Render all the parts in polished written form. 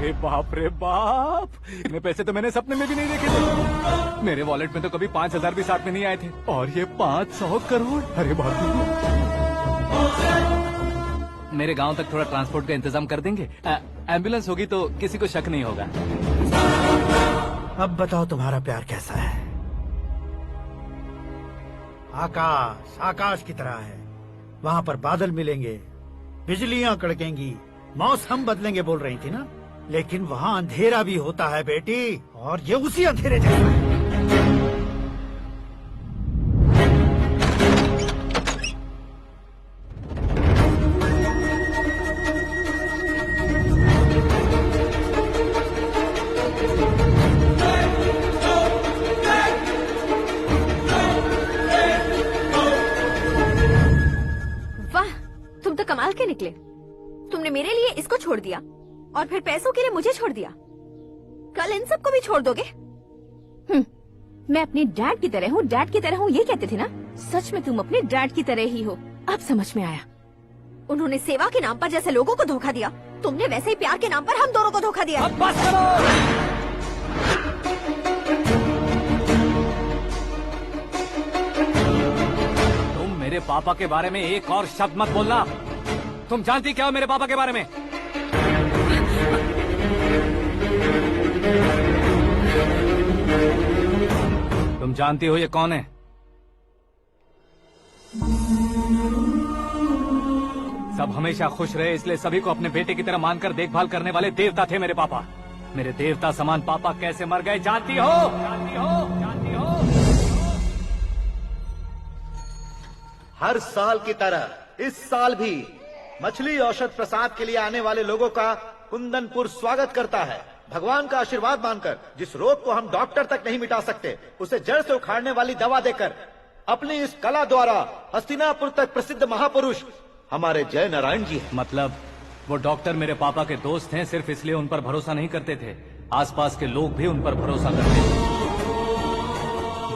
अरे बाप रे बाप, इतने पैसे तो मैंने सपने में भी नहीं देखे थे। मेरे वॉलेट में तो कभी 5,000 भी साथ में नहीं आए थे, और ये 500 करोड़। अरे बाप रे। मेरे गांव तक थोड़ा ट्रांसपोर्ट का इंतजाम कर देंगे? एम्बुलेंस होगी तो किसी को शक नहीं होगा। अब बताओ तुम्हारा प्यार कैसा है? आकाश आकाश की तरह है, वहाँ पर बादल मिलेंगे, बिजलियां कड़केंगी, मौसम बदलेंगे बोल रही थी ना, लेकिन वहाँ अंधेरा भी होता है बेटी, और ये उसी अंधेरे जैसा है। कमाल के निकले। तुमने मेरे लिए इसको छोड़ दिया और फिर पैसों के लिए मुझे छोड़ दिया। कल इन सबको भी छोड़ दोगे? मैं अपने डैड की तरह हूँ, डैड की तरह हूँ, ये कहते थे ना। सच में तुम अपने डैड की तरह ही हो। अब समझ में आया। उन्होंने सेवा के नाम पर जैसे लोगों को धोखा दिया, तुमने वैसे ही प्यार के नाम पर हम दोनों को धोखा दिया। अब बस करो। तुम मेरे पापा के बारे में एक और शब्द मत बोलना। तुम जानती क्या हो मेरे पापा के बारे में? तुम जानती हो ये कौन है? सब हमेशा खुश रहे इसलिए सभी को अपने बेटे की तरह मानकर देखभाल करने वाले देवता थे मेरे पापा। मेरे देवता समान पापा कैसे मर गए जानती हो? जानती हो? जानती हो? हर साल की तरह इस साल भी मछली औषध प्रसाद के लिए आने वाले लोगों का कुंदनपुर स्वागत करता है। भगवान का आशीर्वाद मानकर जिस रोग को हम डॉक्टर तक नहीं मिटा सकते, उसे जड़ से उखाड़ने वाली दवा देकर अपनी इस कला द्वारा हस्तिनापुर तक प्रसिद्ध महापुरुष हमारे जय नारायण जी हैं। मतलब वो डॉक्टर मेरे पापा के दोस्त हैं, सिर्फ इसलिए उन पर भरोसा नहीं करते थे, आसपास के लोग भी उन पर भरोसा करते थे।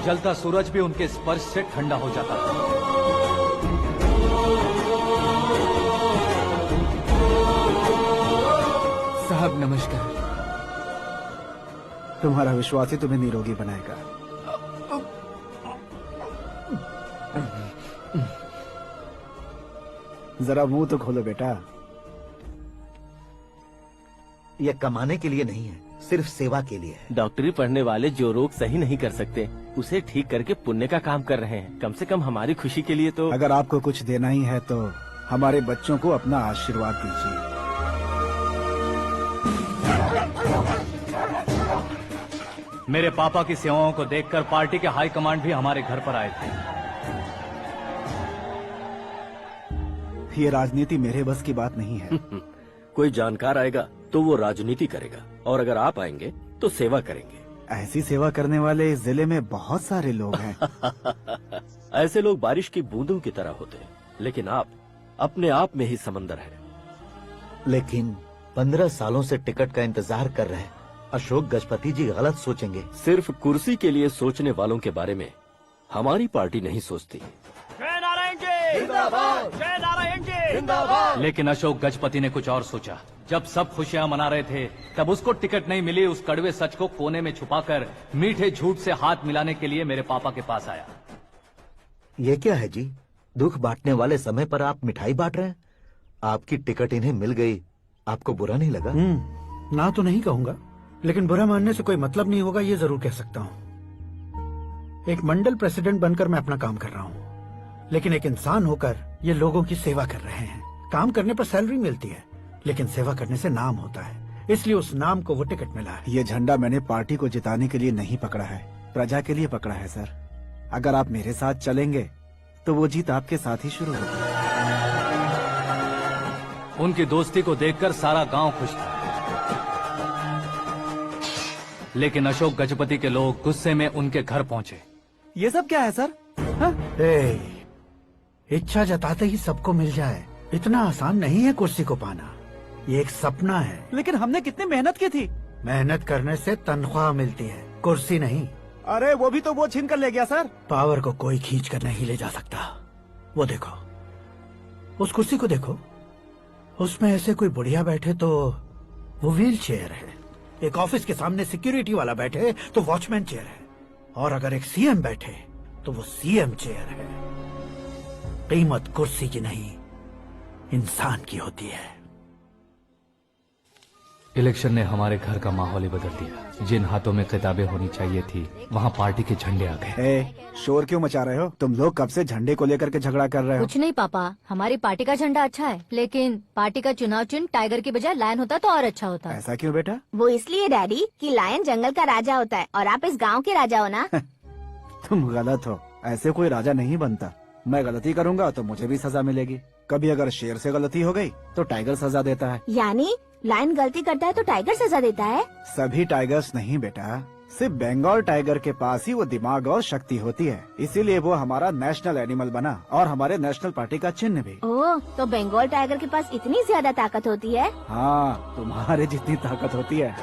जलता सूरज भी उनके स्पर्श से ठंडा हो जाता था। साहब नमस्कार। तुम्हारा विश्वास ही तुम्हें निरोगी बनाएगा। जरा मुंह तो खोलो बेटा। यह कमाने के लिए नहीं है, सिर्फ सेवा के लिए है। डॉक्टरी पढ़ने वाले जो रोग सही नहीं कर सकते उसे ठीक करके पुण्य का काम कर रहे हैं। कम से कम हमारी खुशी के लिए तो। अगर आपको कुछ देना ही है तो हमारे बच्चों को अपना आशीर्वाद दीजिए। मेरे पापा की सेवाओं को देखकर पार्टी के हाई कमांड भी हमारे घर पर आए थे। ये राजनीति मेरे बस की बात नहीं है। कोई जानकार आएगा तो वो राजनीति करेगा, और अगर आप आएंगे तो सेवा करेंगे। ऐसी सेवा करने वाले इस जिले में बहुत सारे लोग हैं। ऐसे लोग बारिश की बूंदों की तरह होते हैं, लेकिन आप अपने आप में ही समंदर हैं। लेकिन 15 सालों से टिकट का इंतजार कर रहे हैं। अशोक गजपति जी गलत सोचेंगे। सिर्फ कुर्सी के लिए सोचने वालों के बारे में हमारी पार्टी नहीं सोचती। जय नारायण जी जिंदाबाद, जय नारायण जी जिंदाबाद। लेकिन अशोक गजपति ने कुछ और सोचा। जब सब खुशियां मना रहे थे तब उसको टिकट नहीं मिली। उस कड़वे सच को कोने में छुपाकर मीठे झूठ से हाथ मिलाने के लिए मेरे पापा के पास आया। ये क्या है जी? दुख बांटने वाले समय पर आप मिठाई बांट रहे हैं। आपकी टिकट इन्हें मिल गई, आपको बुरा नहीं लगा? ना तो नहीं कहूंगा, लेकिन बुरा मानने से कोई मतलब नहीं होगा, ये जरूर कह सकता हूँ। एक मंडल प्रेसिडेंट बनकर मैं अपना काम कर रहा हूँ, लेकिन एक इंसान होकर ये लोगों की सेवा कर रहे हैं। काम करने पर सैलरी मिलती है, लेकिन सेवा करने से नाम होता है, इसलिए उस नाम को वो टिकट मिला है। ये झंडा मैंने पार्टी को जिताने के लिए नहीं पकड़ा है, प्रजा के लिए पकड़ा है सर। अगर आप मेरे साथ चलेंगे तो वो जीत आपके साथ ही शुरू होगी। उनकी दोस्ती को देखकर सारा गांव खुश था, लेकिन अशोक गजपति के लोग गुस्से में उनके घर पहुंचे। ये सब क्या है सर? इच्छा जताते ही सबको मिल जाए, इतना आसान नहीं है कुर्सी को पाना। ये एक सपना है। लेकिन हमने कितनी मेहनत की थी। मेहनत करने से तनख्वाह मिलती है, कुर्सी नहीं। अरे वो भी तो वो छीन कर ले गया सर। पावर को कोई खींच कर नहीं ले जा सकता। वो देखो, उस कुर्सी को देखो, उसमें ऐसे कोई बुढ़िया बैठे तो वो व्हील चेयर है। एक ऑफिस के सामने सिक्योरिटी वाला बैठे तो वॉचमैन चेयर है, और अगर एक सीएम बैठे तो वो सीएम चेयर है। कीमत कुर्सी की नहीं, इंसान की होती है। इलेक्शन ने हमारे घर का माहौल ही बदल दिया। जिन हाथों में किताबें होनी चाहिए थी वहाँ पार्टी के झंडे आ गए। शोर क्यों मचा रहे हो? तुम लोग कब से झंडे को लेकर के झगड़ा कर रहे हो? कुछ नहीं पापा, हमारी पार्टी का झंडा अच्छा है, लेकिन पार्टी का चुनाव चिन्ह टाइगर की बजाय लायन होता तो और अच्छा होता। ऐसा क्यों बेटा? वो इसलिए डैडी कि लायन जंगल का राजा होता है और आप इस गांव के राजा हो ना। तुम गलत हो, ऐसे कोई राजा नहीं बनता। मैं गलती करूंगा तो मुझे भी सजा मिलेगी। कभी अगर शेर से गलती हो गई तो टाइगर सजा देता है। यानी लायन गलती करता है तो टाइगर सजा देता है? सभी टाइगर्स नहीं बेटा, सिर्फ बंगाल टाइगर के पास ही वो दिमाग और शक्ति होती है, इसीलिए वो हमारा नेशनल एनिमल बना और हमारे नेशनल पार्टी का चिन्ह भी। ओह, तो बंगाल टाइगर के पास इतनी ज्यादा ताकत होती है? हाँ, तुम्हारे जितनी ताकत होती है।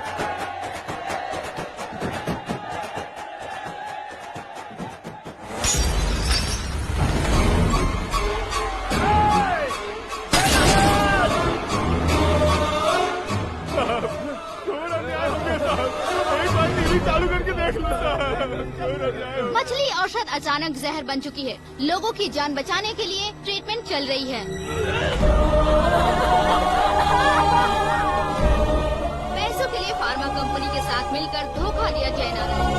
मछली औषध अचानक जहर बन चुकी है। लोगों की जान बचाने के लिए ट्रीटमेंट चल रही है। पैसों के लिए फार्मा कंपनी के साथ मिलकर धोखा दिया जयनारायण।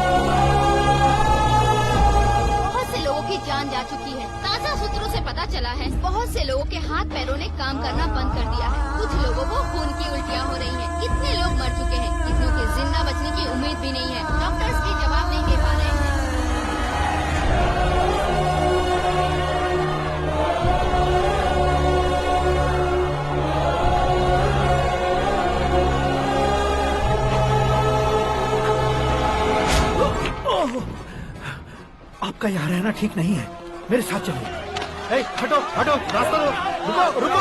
बहुत से लोगों की जान जा चुकी है। ताज़ा सूत्रों से पता चला है बहुत से लोगों के हाथ पैरों ने काम करना बंद कर दिया है। कुछ लोगों को खून की उल्टियाँ हो रही हैं। कितने लोग मर चुके हैं, कितनों के जिंदा बचने की उम्मीद भी नहीं है। डॉक्टर्स भी जवाब नहीं दे पा रहे हैं। आपका यहाँ रहना ठीक नहीं है, मेरे साथ चलिए। हटो हटो, रास्ता दो। रुको रुको,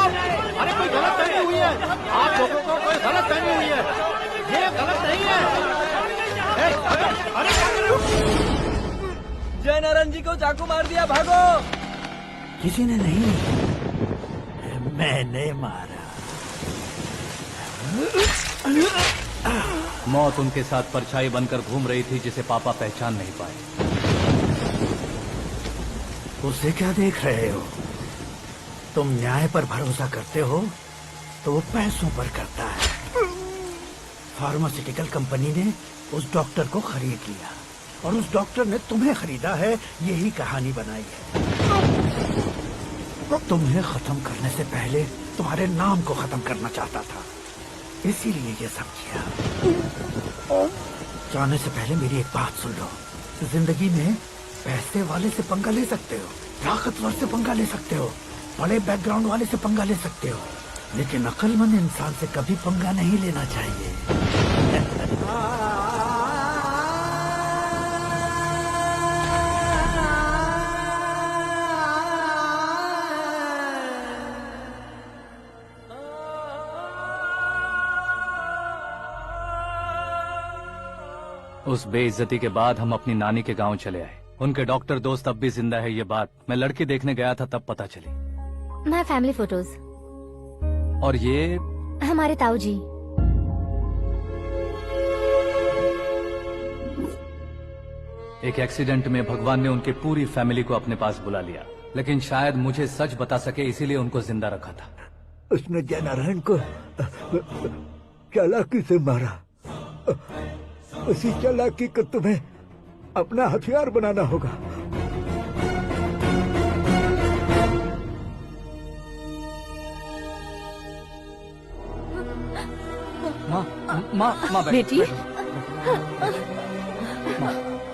अरे कोई गलत फहमी हुई है। आप लोगों को कोई गलत फहमी हुई है, ये गलत नहीं है। अरे जयनारायण जी को चाकू मार दिया, भागो। किसी ने नहीं, मैंने मारा। मौत उनके साथ परछाई बनकर घूम रही थी जिसे पापा पहचान नहीं पाए। उसे क्या देख रहे हो? तुम न्याय पर भरोसा करते हो तो वो पैसों पर करता है। फार्मास्यूटिकल कंपनी ने उस डॉक्टर को खरीद लिया और उस डॉक्टर ने तुम्हें खरीदा है, यही कहानी बनाई है। तुम्हें खत्म करने से पहले तुम्हारे नाम को खत्म करना चाहता था, इसीलिए ये सब किया। जाने से पहले मेरी एक बात सुन लो। जिंदगी में पैसे वाले से पंगा ले सकते हो, ताकतवर से पंगा ले सकते हो, बड़े बैकग्राउंड वाले से पंगा ले सकते हो, लेकिन अक्लमंद इंसान से कभी पंगा नहीं लेना चाहिए। उस बेइज्जती के बाद हम अपनी नानी के गांव चले आए। उनके डॉक्टर दोस्त अब भी जिंदा है, ये बात मैं लड़की देखने गया था तब पता चली। My family photos. और ये हमारे ताऊ जी। एक एक्सीडेंट में भगवान ने उनकी पूरी फैमिली को अपने पास बुला लिया, लेकिन शायद मुझे सच बता सके इसीलिए उनको जिंदा रखा था। उसने जयनारायण को चालाकी से मारा। उसी चालाकी को तुम्हें अपना हथियार बनाना होगा। माँ बेटी।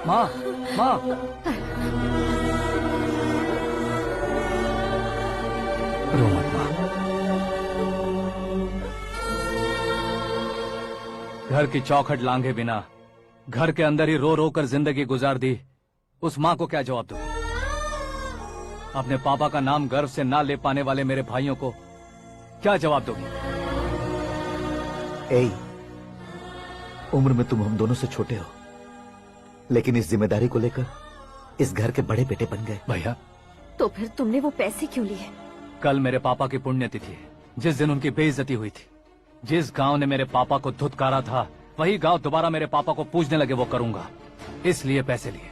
माँ माँ रो मत माँ। घर की चौखट लांघे बिना घर के अंदर ही रो रो कर जिंदगी गुजार दी उस माँ को क्या जवाब दूं? अपने पापा का नाम गर्व से ना ले पाने वाले मेरे भाइयों को क्या जवाब दोगी? उम्र में तुम हम दोनों से छोटे हो, लेकिन इस जिम्मेदारी को लेकर इस घर के बड़े बेटे बन गए। भैया, तो फिर तुमने वो पैसे क्यों लिए? कल मेरे पापा की पुण्यतिथि है, जिस दिन उनकी बेइज्जती हुई थी। जिस गांव ने मेरे पापा को धुतकारा था वही गांव दोबारा मेरे पापा को पूजने लगे वो करूंगा, इसलिए पैसे लिए।